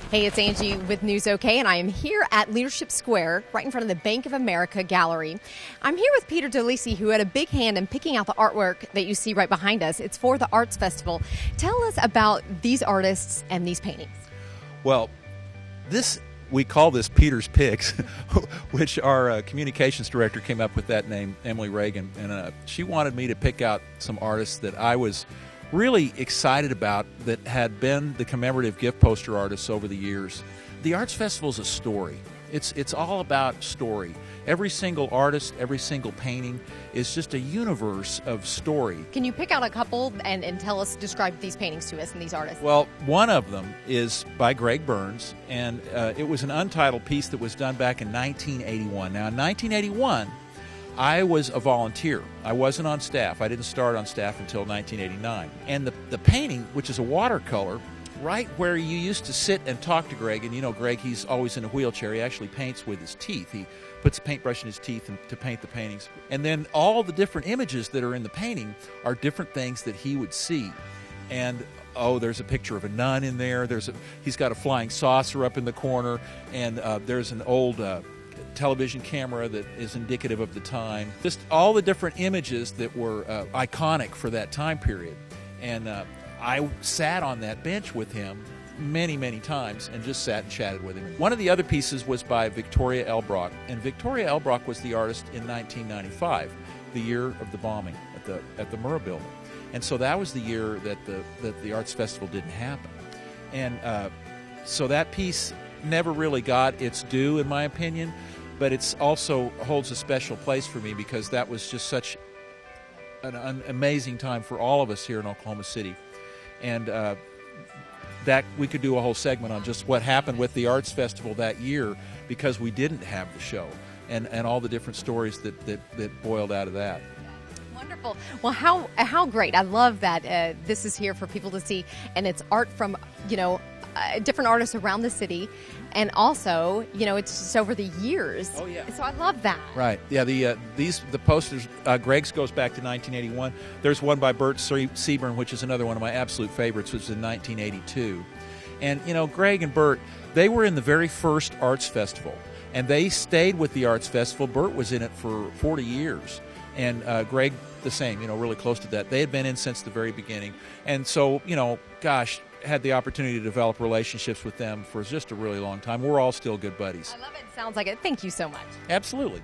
Hey, it's Angie with News OK, and I am here at Leadership Square, right in front of the Bank of America Gallery. I'm here with Peter Dolese, who had a big hand in picking out the artwork that you see right behind us. It's for the Arts Festival. Tell us about these artists and these paintings. Well, we call this Peter's Picks, which our communications director came up with that name, Emily Reagan, and she wanted me to pick out some artists that I was really excited about that had been the commemorative gift poster artists over the years. The Arts Festival is a story. It's all about story. Every single artist, every single painting is just a universe of story. Can you pick out a couple and describe these paintings to us and these artists? Well, one of them is by Greg Burns, and it was an untitled piece that was done back in 1981. Now, in 1981, I was a volunteer. I wasn't on staff. I didn't start on staff until 1989. And the painting, which is a watercolor, right where you used to sit and talk to Greg, and you know Greg, he's always in a wheelchair. He actually paints with his teeth. He puts a paintbrush in his teeth to paint the paintings. And then all the different images that are in the painting are different things that he would see. And there's a picture of a nun in there. He's got a flying saucer up in the corner, and there's an old television camera that is indicative of the time. Just all the different images that were iconic for that time period. And I sat on that bench with him many, many times and just sat and chatted with him. One of the other pieces was by Victoria Elbrock, and Victoria Elbrock was the artist in 1995, the year of the bombing at the Murrah Building. And so that was the year that the Arts Festival didn't happen. And so that piece never really got its due, in my opinion, but it's also holds a special place for me because that was just such an amazing time for all of us here in Oklahoma City. And that we could do a whole segment on just what happened with the Arts Festival that year because we didn't have the show and all the different stories that boiled out of that. Wonderful. Well, how great. I love that this is here for people to see, and it's art from, different artists around the city, and also, it's just over the years. Oh, yeah. So I love that. Right. Yeah, the posters, Greg's goes back to 1981. There's one by Bert Seaburn, which is another one of my absolute favorites, which was in 1982. And, Greg and Bert, they were in the very first Arts Festival, and they stayed with the Arts Festival. Bert was in it for 40 years, and Greg the same, really close to that. They had been in since the very beginning. And so, had the opportunity to develop relationships with them for just a really long time. We're all still good buddies. I love it. Sounds like it. Thank you so much. Absolutely.